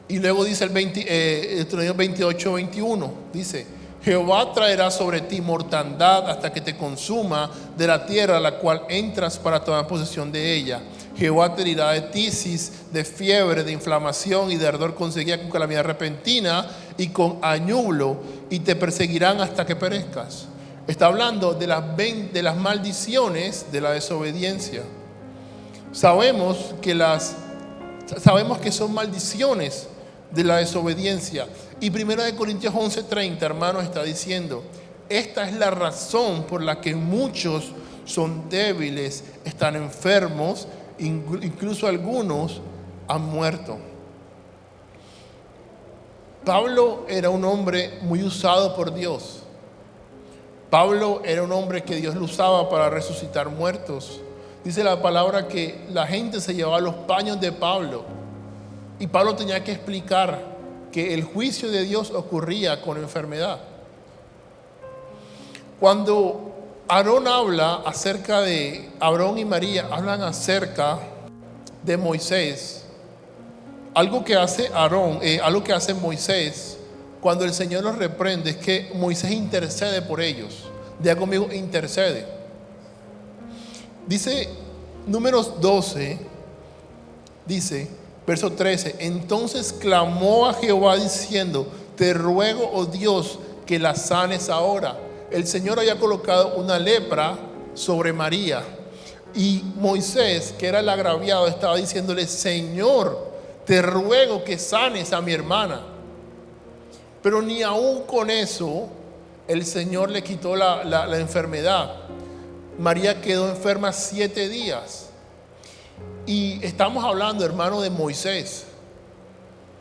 Y luego dice el 28, 21, dice, Jehová traerá sobre ti mortandad hasta que te consuma de la tierra a la cual entras para tomar posesión de ella. Jehová te herirá de tisis, de fiebre, de inflamación y de ardor con sequía, con calamidad repentina y con añublo, y te perseguirán hasta que perezcas. Está hablando de las maldiciones de la desobediencia. Sabemos que son maldiciones de la desobediencia. Y 1 Corintios 11:30, hermanos, está diciendo, esta es la razón por la que muchos son débiles, están enfermos, incluso algunos han muerto. Pablo era un hombre muy usado por Dios. Pablo era un hombre que Dios lo usaba para resucitar muertos. Dice la palabra que la gente se llevaba los paños de Pablo. Y Pablo tenía que explicar que el juicio de Dios ocurría con enfermedad. Cuando Aarón habla acerca de Aarón y María, hablan acerca de Moisés. Algo que hace algo que hace Moisés cuando el Señor los reprende es que Moisés intercede por ellos. Diga conmigo, intercede. Dice Números 12, dice, verso 13, entonces clamó a Jehová diciendo, te ruego, oh Dios, que la sanes ahora. El Señor había colocado una lepra sobre María. Y Moisés, que era el agraviado, estaba diciéndole, Señor, te ruego que sanes a mi hermana. Pero ni aún con eso, el Señor le quitó la enfermedad. María quedó enferma 7 días. Y estamos hablando, hermano, de Moisés.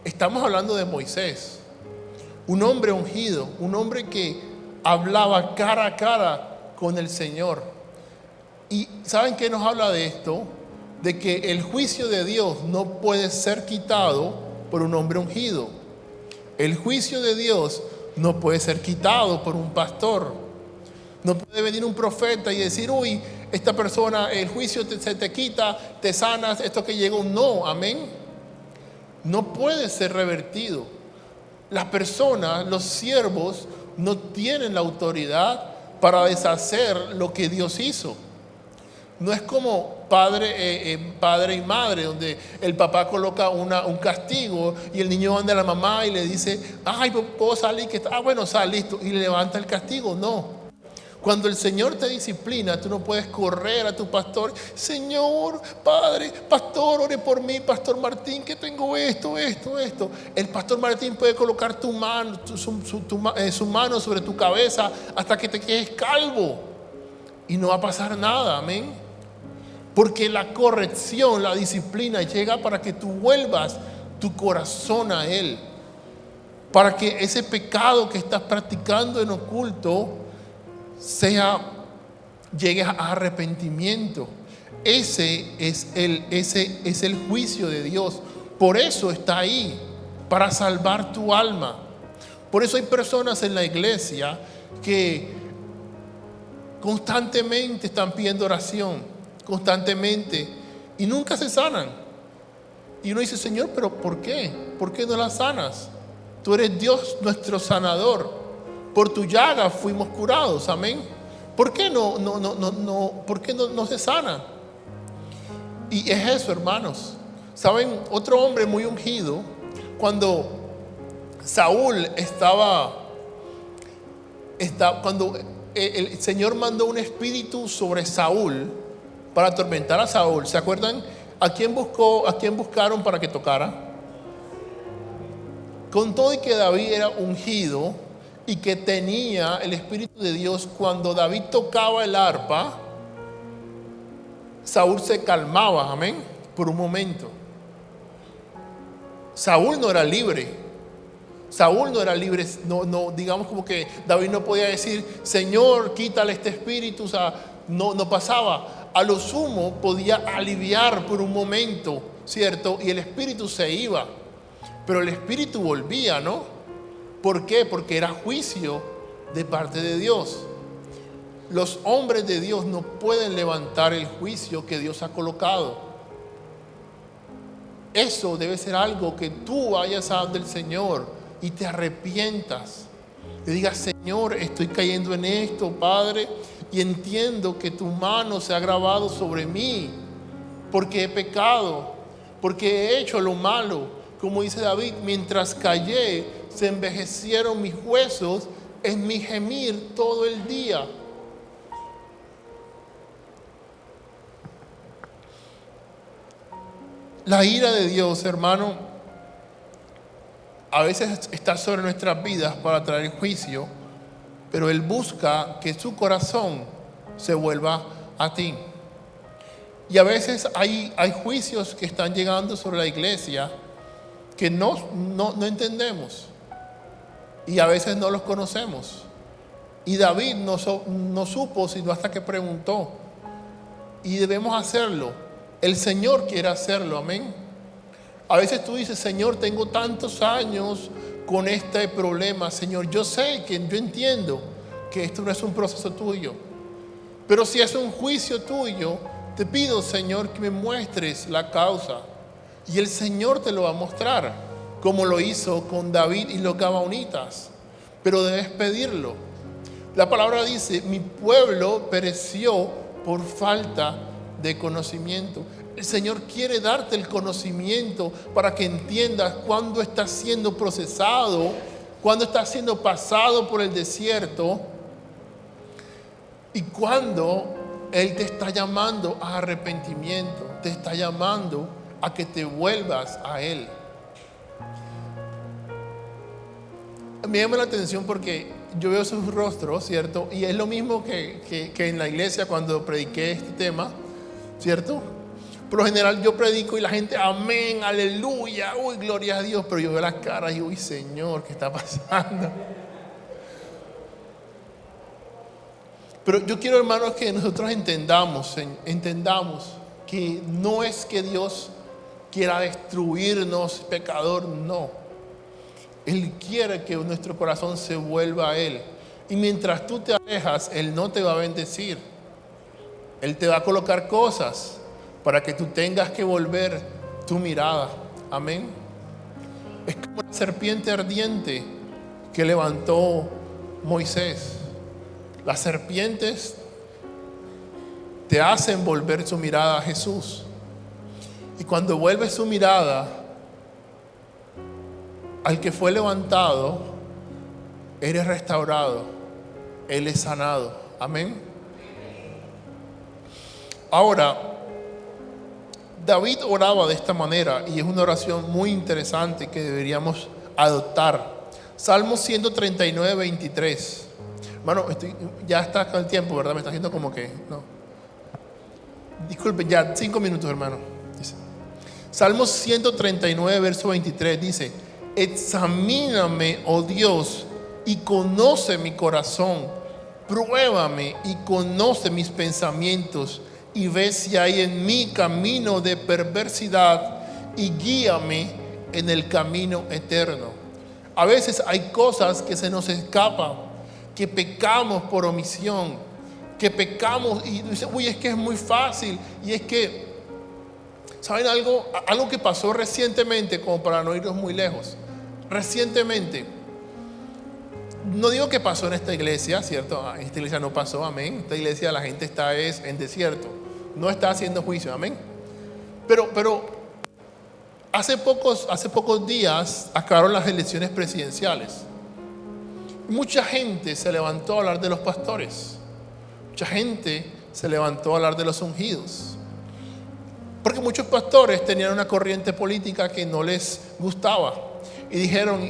Estamos hablando de Moisés. Un hombre ungido, un hombre que hablaba cara a cara con el Señor. ¿Y saben qué nos habla de esto? De que el juicio de Dios no puede ser quitado por un hombre ungido. El juicio de Dios no puede ser quitado por un pastor. No puede venir un profeta y decir, uy, esta persona, el juicio se te quita, te sanas, esto que llegó. No, amén. No puede ser revertido. Las personas, los siervos, no tienen la autoridad para deshacer lo que Dios hizo. No es como padre y madre, donde el papá coloca un castigo y el niño anda a la mamá y le dice, ay, puedo salir, bueno, sal, listo, y le levanta el castigo. No. Cuando el Señor te disciplina, tú no puedes correr a tu pastor, Señor, Padre, pastor, ore por mí, pastor Martín, que tengo esto. El pastor Martín puede colocar su mano sobre tu cabeza hasta que te quedes calvo y no va a pasar nada, amén. Porque la corrección, la disciplina llega para que tú vuelvas tu corazón a Él, para que ese pecado que estás practicando en oculto llegue a arrepentimiento. Ese es el juicio de Dios. Por eso está ahí, para salvar tu alma. Por eso hay personas en la iglesia que constantemente están pidiendo oración, constantemente, y nunca se sanan. Y uno dice, Señor, pero ¿por qué? ¿Por qué no las sanas? Tú eres Dios, nuestro sanador. Por tu llaga fuimos curados, amén. ¿Por qué ¿por qué no se sana? Y es eso, hermanos. ¿Saben? Otro hombre muy ungido, cuando Saúl cuando el Señor mandó un espíritu sobre Saúl para atormentar a Saúl. ¿Se acuerdan? ¿A quién buscaron para que tocara? Con todo y que David era ungido y que tenía el Espíritu de Dios, cuando David tocaba el arpa, Saúl se calmaba, amén, por un momento. Saúl no era libre. No, digamos como que David no podía decir, Señor, quítale este espíritu. O sea, no pasaba. A lo sumo podía aliviar por un momento, ¿cierto? Y el espíritu se iba. Pero el espíritu volvía, ¿no? ¿Por qué? Porque era juicio de parte de Dios. Los hombres de Dios no pueden levantar el juicio que Dios ha colocado. Eso debe ser algo que tú vayas a del Señor y te arrepientas. Le digas, Señor, estoy cayendo en esto, Padre, y entiendo que tu mano se ha grabado sobre mí, porque he pecado, porque he hecho lo malo. Como dice David, mientras callé, se envejecieron mis huesos en mi gemir todo el día. La ira de Dios, hermano, a veces está sobre nuestras vidas para traer juicio, pero Él busca que su corazón se vuelva a ti. Y a veces hay juicios que están llegando sobre la iglesia que no entendemos y a veces no los conocemos. Y David no supo sino hasta que preguntó, y debemos hacerlo. El Señor quiere hacerlo, amén. A veces tú dices, Señor, tengo tantos años con este problema, Señor, yo entiendo que esto no es un proceso tuyo, pero si es un juicio tuyo, te pido, Señor, que me muestres la causa. Y el Señor te lo va a mostrar, como lo hizo con David y los gabaonitas. Pero debes pedirlo. La palabra dice, mi pueblo pereció por falta de conocimiento. El Señor quiere darte el conocimiento para que entiendas cuándo estás siendo procesado, cuándo estás siendo pasado por el desierto y cuándo Él te está llamando a arrepentimiento, te está llamando a que te vuelvas a Él. Me llama la atención porque yo veo sus rostros, ¿cierto? Y es lo mismo que en la iglesia cuando prediqué este tema, ¿cierto? Por lo general yo predico y la gente, amén, aleluya, uy, gloria a Dios. Pero yo veo las caras y, uy, Señor, ¿qué está pasando? Pero yo quiero, hermanos, que nosotros entendamos que no es que Dios quiera destruirnos, pecador, no. Él quiere que nuestro corazón se vuelva a Él. Y mientras tú te alejas, Él no te va a bendecir. Él te va a colocar cosas para que tú tengas que volver tu mirada. Amén. Es como la serpiente ardiente que levantó Moisés. Las serpientes te hacen volver su mirada a Jesús. Y cuando vuelves su mirada al que fue levantado, eres restaurado, Él es sanado. Amén. Ahora, David oraba de esta manera y es una oración muy interesante que deberíamos adoptar. Salmo 139, 23. Hermano, ya está con el tiempo, ¿verdad? Me está haciendo como que, no. Disculpen, ya 5 minutos, hermano. Dice. Salmo 139, verso 23 dice: examíname, oh Dios, y conoce mi corazón. Pruébame y conoce mis pensamientos, y ve si hay en mí camino de perversidad, y guíame en el camino eterno. A veces hay cosas que se nos escapan, que pecamos por omisión, que pecamos y dicen, uy, es que es muy fácil. Y es que, ¿saben algo? Algo que pasó recientemente, como para no irnos muy lejos. Recientemente, no digo que pasó en esta iglesia, ¿cierto? En esta iglesia no pasó, amén. Esta iglesia la gente está en desierto, no está haciendo juicio, amén. Pero hace pocos días acabaron las elecciones presidenciales. Mucha gente se levantó a hablar de los pastores. Mucha gente se levantó a hablar de los ungidos. Porque muchos pastores tenían una corriente política que no les gustaba. Y dijeron,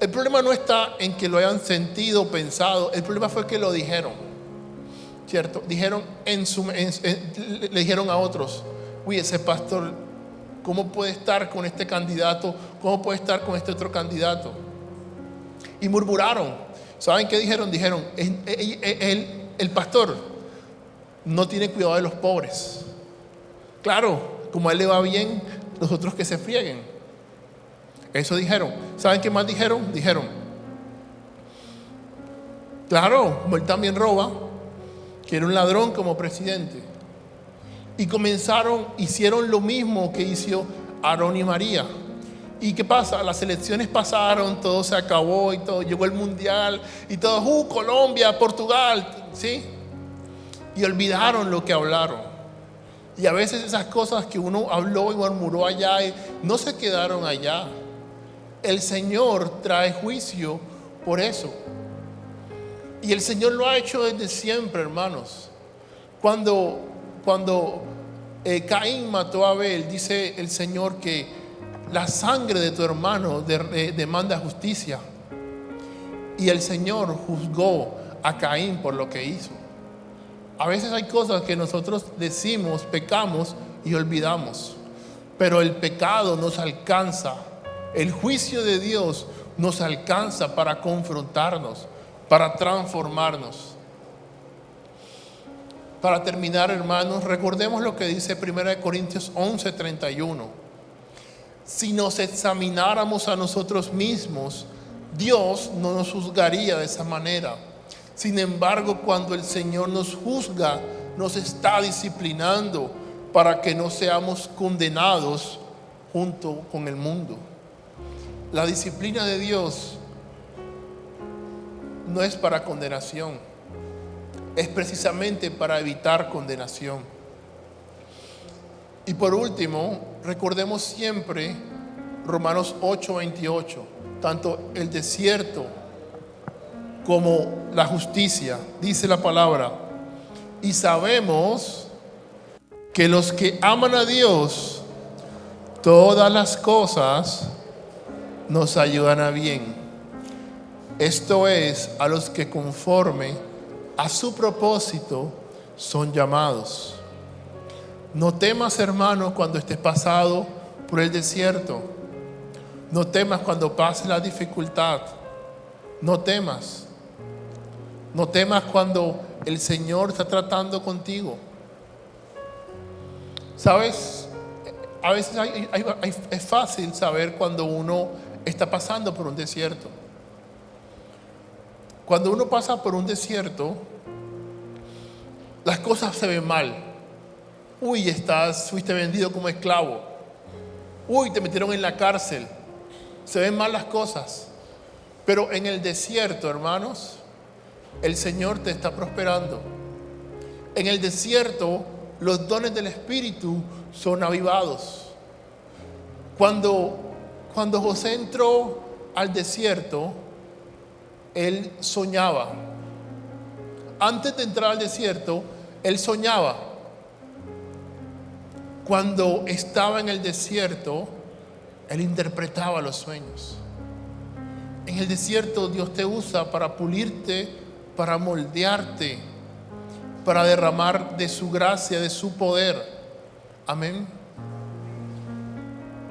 el problema no está en que lo hayan sentido o pensado, el problema fue que lo dijeron. ¿Cierto? Dijeron le dijeron a otros, uy, ese pastor, ¿cómo puede estar con este candidato? ¿Cómo puede estar con este otro candidato? Y murmuraron. ¿Saben qué dijeron? Dijeron, el pastor no tiene cuidado de los pobres. Claro, como a él le va bien, los otros que se frieguen. Eso dijeron. ¿Saben qué más dijeron? Dijeron, claro, como él también roba, quiere un ladrón como presidente. Y hicieron lo mismo que hizo Aarón y María. ¿Y qué pasa? Las elecciones pasaron, todo se acabó y todo, llegó el mundial y todo, Colombia, Portugal, ¿sí? Y olvidaron lo que hablaron. Y a veces esas cosas que uno habló y murmuró allá no se quedaron allá. El Señor trae juicio por eso. Y el Señor lo ha hecho desde siempre, hermanos. Cuando Caín mató a Abel, dice el Señor que la sangre de tu hermano demanda justicia. Y el Señor juzgó a Caín por lo que hizo. A veces hay cosas que nosotros decimos, pecamos y olvidamos. Pero el pecado nos alcanza. El juicio de Dios nos alcanza para confrontarnos, para transformarnos. Para terminar, hermanos, recordemos lo que dice 1 Corintios 11:31. Si nos examináramos a nosotros mismos, Dios no nos juzgaría de esa manera. Sin embargo, cuando el Señor nos juzga, nos está disciplinando para que no seamos condenados junto con el mundo. La disciplina de Dios no es para condenación, es precisamente para evitar condenación. Y por último, recordemos siempre Romanos 8:28, tanto el desierto como la justicia. Dice la palabra, y sabemos que los que aman a Dios, todas las cosas nos ayudan a bien. Esto es, a los que conforme a su propósito son llamados. No temas, hermano, cuando estés pasado por el desierto. No temas cuando pase la dificultad. No temas. No temas cuando el Señor está tratando contigo. ¿Sabes? A veces es fácil saber cuando uno está pasando por un desierto. Cuando uno pasa por un desierto, las cosas se ven mal. Uy, fuiste vendido como esclavo. Uy, te metieron en la cárcel. Se ven mal las cosas. Pero en el desierto, hermanos, el Señor te está prosperando. En el desierto, los dones del Espíritu son avivados. Cuando José entró al desierto, él soñaba. Antes de entrar al desierto, él soñaba. Cuando estaba en el desierto, él interpretaba los sueños. En el desierto Dios te usa para pulirte, para moldearte, para derramar de su gracia, de su poder. Amén.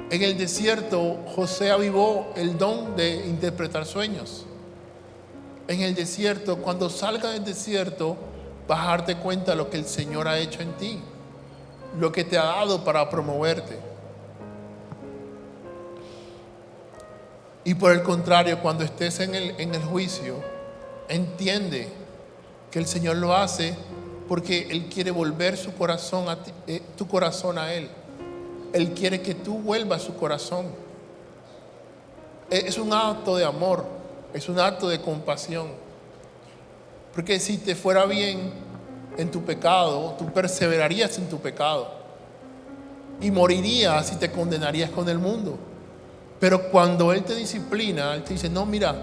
En el desierto José avivó el don de interpretar sueños. En el desierto, cuando salgas del desierto, vas a darte cuenta de lo que el Señor ha hecho en ti, lo que te ha dado para promoverte. Y por el contrario, cuando estés en el juicio, entiende que el Señor lo hace porque Él quiere volver su corazón a ti, tu corazón a Él. Él quiere que tú vuelvas su corazón. Es un acto de amor, es un acto de compasión. Porque si te fuera bien en tu pecado, tú perseverarías en tu pecado y morirías y te condenarías con el mundo. Pero cuando Él te disciplina, Él te dice, no, mira,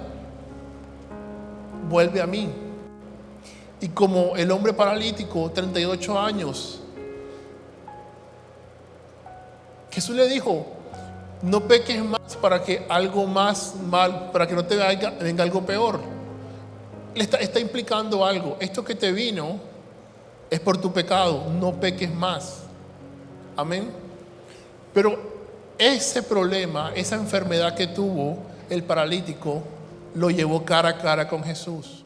vuelve a mí. Y como el hombre paralítico, 38 años, Jesús le dijo, no peques más para que algo más mal, para que no te venga algo peor. Le está implicando algo. Esto que te vino es por tu pecado, no peques más. Amén. Pero ese problema, esa enfermedad que tuvo el paralítico, lo llevó cara a cara con Jesús.